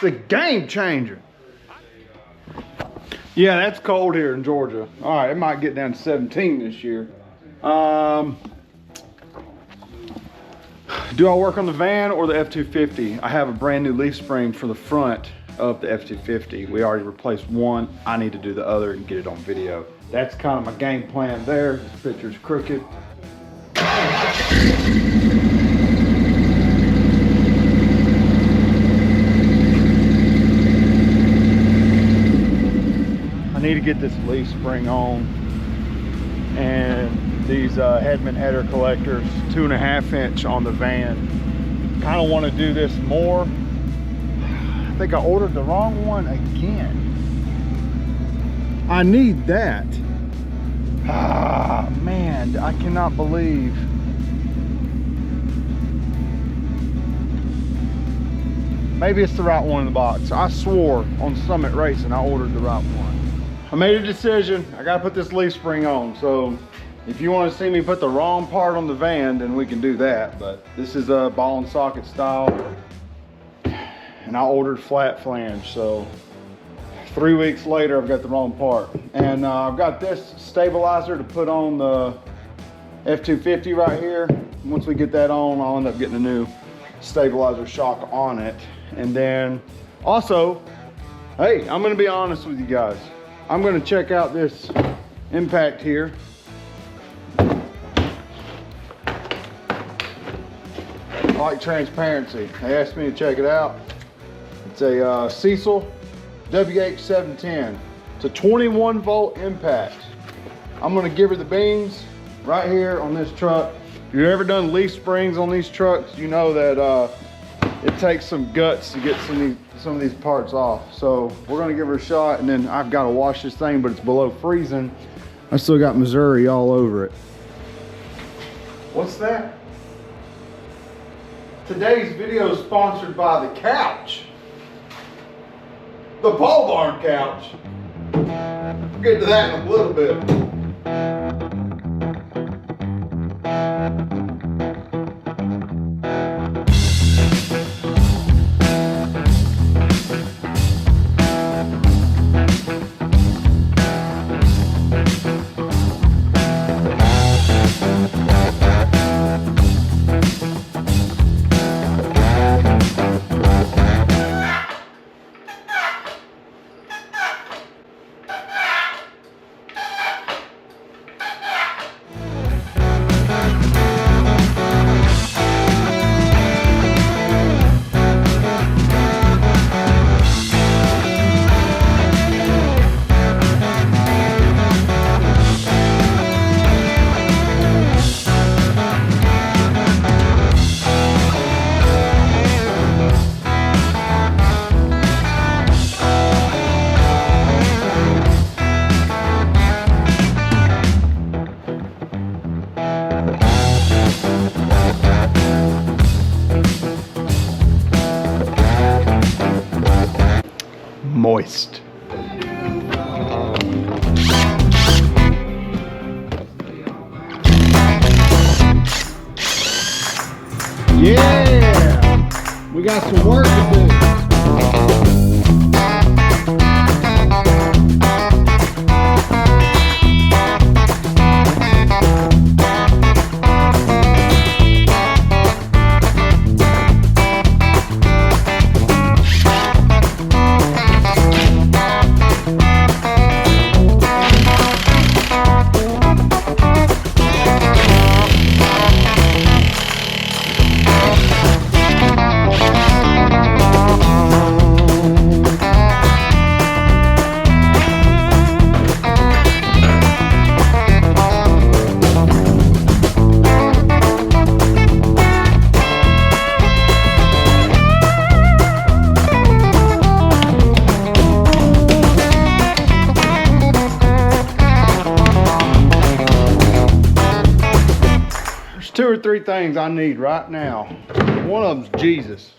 It's a game changer. Yeah, that's cold here in Georgia. All right, it might get down to 17 this year. Do I work on the van or the F250? I have a brand new leaf spring for the front of the F250. We already replaced one. I need to do the other and get it on video. That's kind of my game plan there. This picture's crooked. I need to get this leaf spring on, and these Hedman header collectors, 2.5 inch on the van. Kind of want to do this more. I think I ordered the wrong one again. I need that. Ah, man, I cannot believe. Maybe it's the right one in the box. I swore on Summit Racing I ordered the right one. I made a decision. I gotta put this leaf spring on. So if you want to see me put the wrong part on the van, then we can do that. But this is a ball and socket style, and I ordered flat flange. So 3 weeks later, I've got the wrong part. And I've got this stabilizer to put on the F250 right here. Once we get that on, I'll end up getting a new stabilizer shock on it. And then also, hey, I'm gonna be honest with you guys. I'm gonna check out this impact here. I like transparency. They asked me to check it out. It's a Seesii WH710. It's a 21 volt impact. I'm gonna give her the beans right here on this truck. If you've ever done leaf springs on these trucks, you know that it takes some guts to get some of these parts off. So we're gonna give her a shot, and then I've got to wash this thing, but it's below freezing. I still got Missouri all over it. What's that? Today's video is sponsored by the couch. The pole barn couch. We'll get to that in a little bit. Moist. Yeah, we got some work to do. Two or three things I need right now. One of them's Jesus.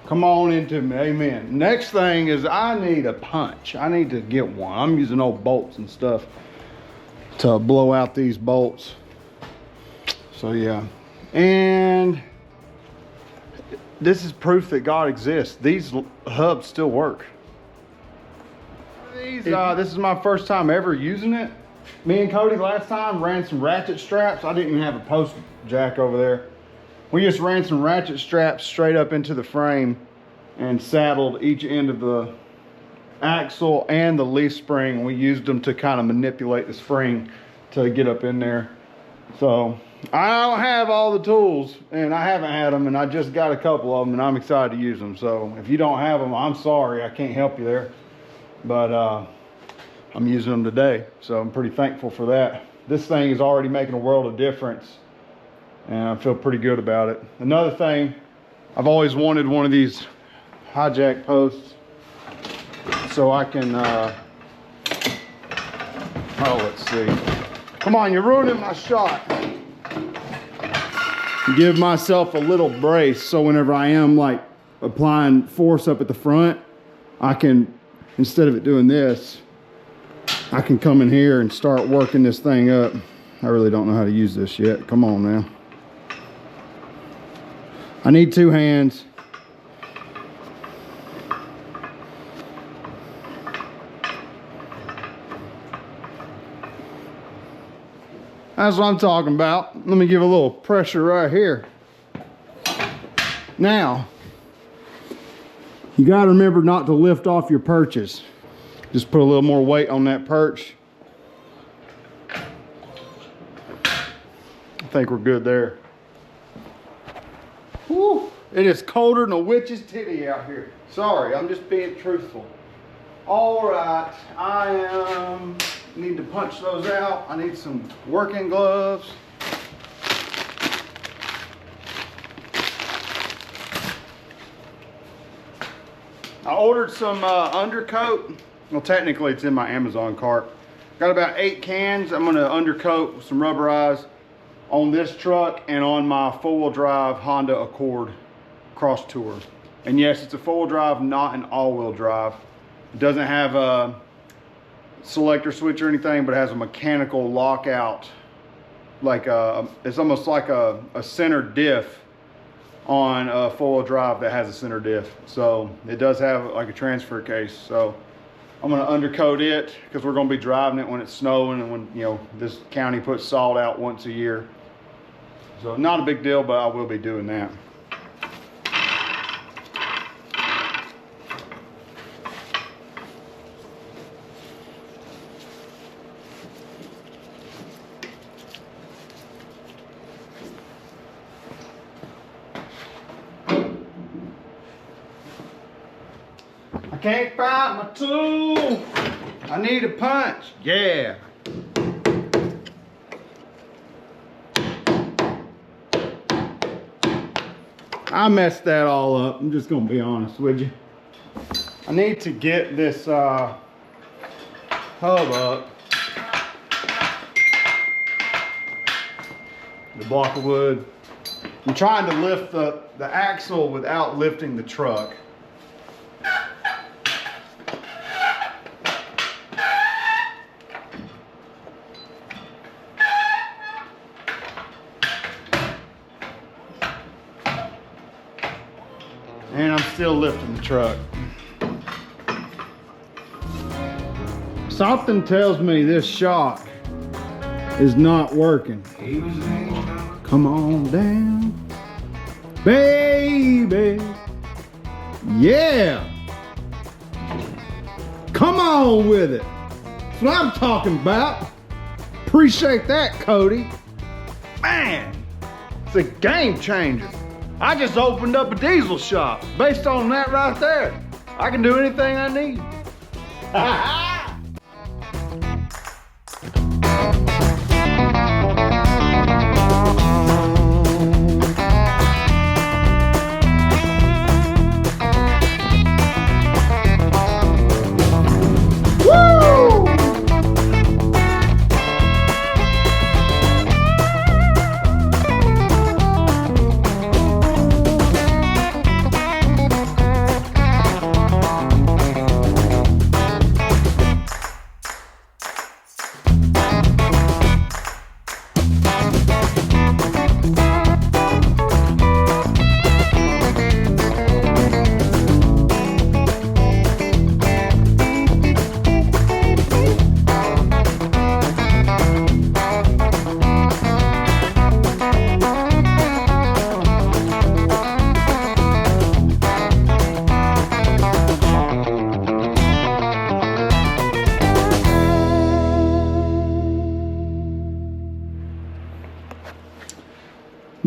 Come on into me, amen. Next thing is I need a punch. I need to get one. I'm using old bolts and stuff to blow out these bolts. So yeah. And this is proof that God exists. These hubs still work. This is my first time ever using it. Me and Cody last time ran some ratchet straps. I didn't even have a post jack over there. We just ran some ratchet straps straight up into the frame and saddled each end of the axle and the leaf spring. We used them to kind of manipulate the spring to get up in there. So I don't have all the tools, and I haven't had them, and I just got a couple of them, and I'm excited to use them. So if you don't have them, I'm sorry, I can't help you there. But I'm using them today, so I'm pretty thankful for that. This thing is already making a world of difference, and I feel pretty good about it. Another thing, I've always wanted one of these hijack posts so I can, oh, let's see. Come on, you're ruining my shot. Give myself a little brace so whenever I am like applying force up at the front, I can, instead of it doing this, I can come in here and start working this thing up. I really don't know how to use this yet. Come on now. I need two hands. That's what I'm talking about. Let me give a little pressure right here. Now, you got to remember not to lift off your perches. Just put a little more weight on that perch. I think we're good there. Whew, it is colder than a witch's titty out here. Sorry, I'm just being truthful. All right, I need to punch those out. I need some working gloves. I ordered some undercoat. Well, technically it's in my Amazon cart. Got about 8 cans. I'm gonna undercoat with some rubberize on this truck and on my four-wheel drive Honda Accord Cross Tour. And yes, it's a four-wheel drive, not an all-wheel drive. It doesn't have a selector switch or anything, but it has a mechanical lockout. Like it's almost like a center diff on a four-wheel drive that has a center diff. So it does have like a transfer case. So I'm gonna undercoat it because we're gonna be driving it when it's snowing and when, you know, this county puts salt out once a year. So not a big deal, but I will be doing that. I can't find my tool. I need a punch. Yeah. I messed that all up. I'm just gonna be honest with you. I need to get this hub up. The block of wood. I'm trying to lift the axle without lifting the truck. And I'm still lifting the truck. Something tells me this shock is not working. Come on down, baby. Yeah. Come on with it. That's what I'm talking about. Appreciate that, Cody. Man, it's a game changer. I just opened up a diesel shop. Based on that right there, I can do anything I need.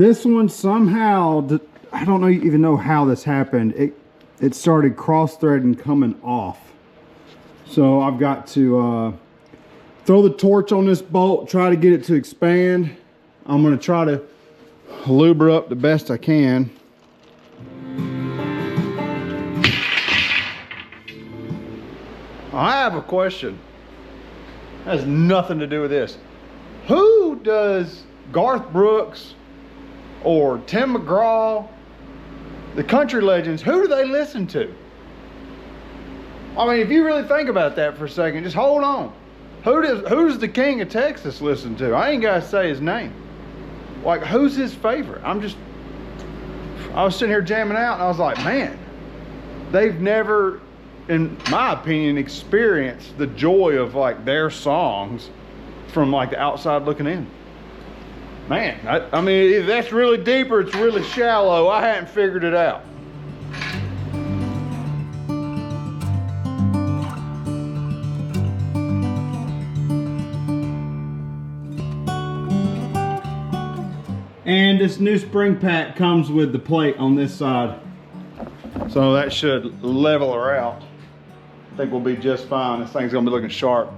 This one somehow, I don't even know how this happened. It started cross-threading coming off. So I've got to throw the torch on this bolt, try to get it to expand. I'm gonna try to lube her up the best I can. I have a question. That has nothing to do with this. Who does Garth Brooks or Tim McGraw, the country legends, who do they listen to? I mean, if you really think about that for a second, just hold on. Who's the king of Texas listen to? I ain't gotta say his name. Like, who's his favorite? I was sitting here jamming out and I was like, man, they've never, in my opinion, experienced the joy of like their songs from like the outside looking in. Man, I mean, if that's really deep or it's really shallow, I hadn't figured it out. And this new spring pack comes with the plate on this side. So that should level her out. I think we'll be just fine. This thing's gonna be looking sharp.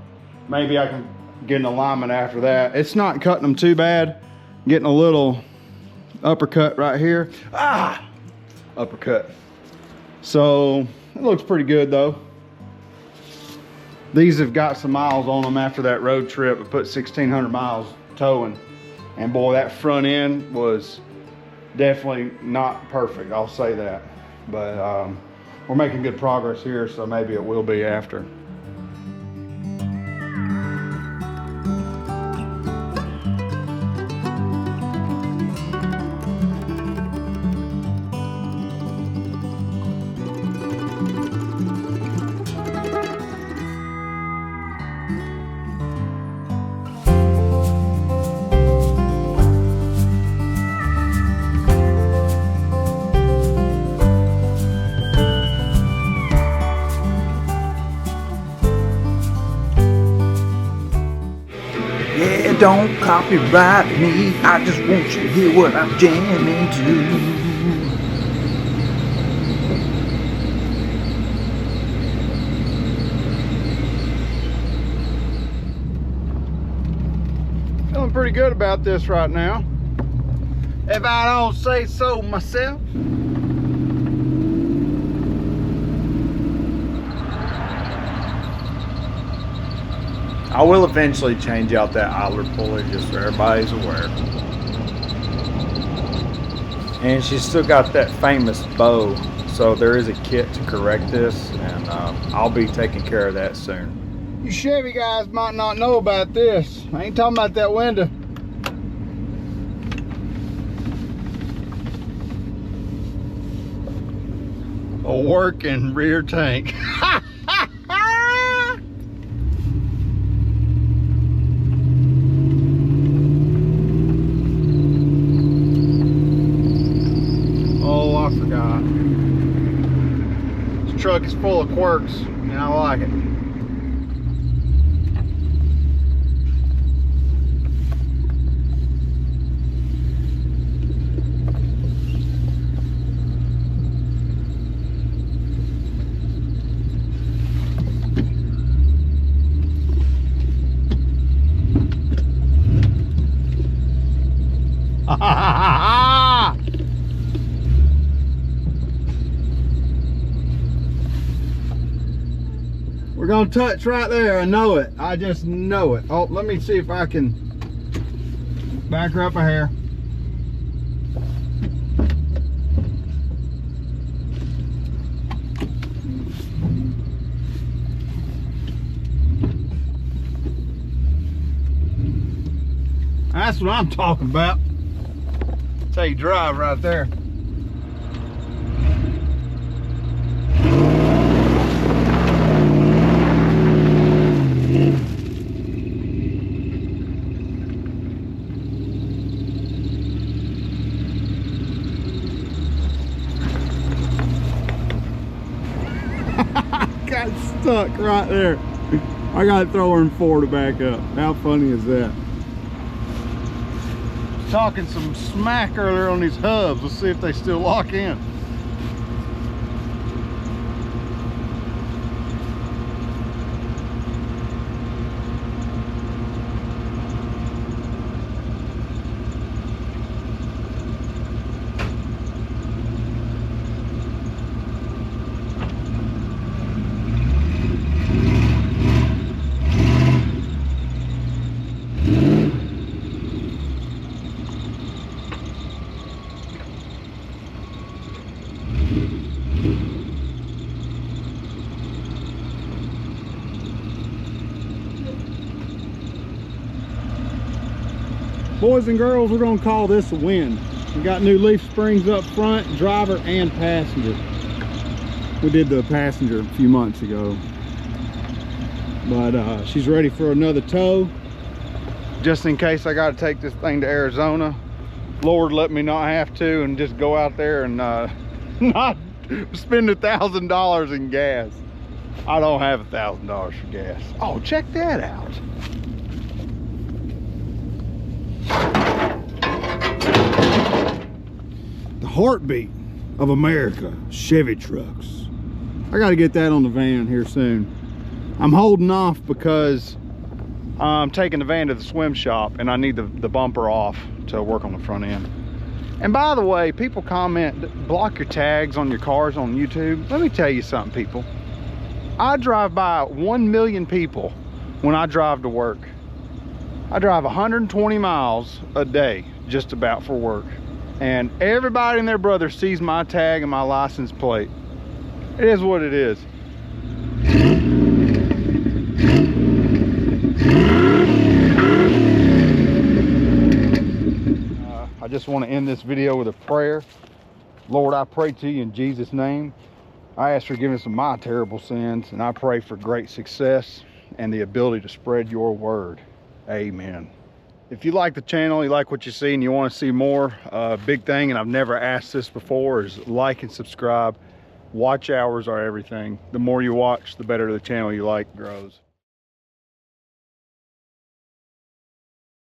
Maybe I can get an alignment after that. It's not cutting them too bad. Getting a little uppercut right here. Ah! Uppercut. So it looks pretty good though. These have got some miles on them after that road trip. I put 1,600 miles towing. And boy, that front end was definitely not perfect, I'll say that. But we're making good progress here, so maybe it will be after. Don't copyright me, I just want you to hear what I'm jamming to. Feeling pretty good about this right now, if I don't say so myself. I will eventually change out that idler pulley just so everybody's aware. And she's still got that famous bow, so there is a kit to correct this, and I'll be taking care of that soon. You Chevy guys might not know about this. I ain't talking about that window. A working rear tank. Truck is full of quirks and I like it. We're gonna touch right there. I know it. I just know it. Oh, let me see if I can back her up a hair. That's what I'm talking about. That's how you drive right there. Got stuck right there. I gotta throw her in 4 to back up. How funny is that? talking some smack earlier on these hubs. Let's see if they still lock in. Boys and girls, we're gonna call this a win. We got new leaf springs up front, driver and passenger. We did the passenger a few months ago. But she's ready for another tow. Just in case I gotta take this thing to Arizona. Lord let me not have to and just go out there and not spend $1,000 in gas. I don't have $1,000 for gas. Oh, check that out. The heartbeat of America, Chevy trucks. I got to get that on the van here soon. I'm holding off because I'm taking the van to the swim shop and I need the bumper off to work on the front end. And by the way, people comment, block your tags on your cars on YouTube. Let me tell you something, people. I drive by 1 million people when I drive to work. I drive 120 miles a day just about for work. And everybody and their brother sees my tag and my license plate. It is what it is. I just want to end this video with a prayer. Lord, I pray to you in Jesus' name. I ask forgiveness of my terrible sins, and I pray for great success and the ability to spread your word. Amen. If you like the channel, you like what you see, and you want to see more, big thing, and I've never asked this before, is like and subscribe. Watch hours are everything. The more you watch, the better the channel you like grows.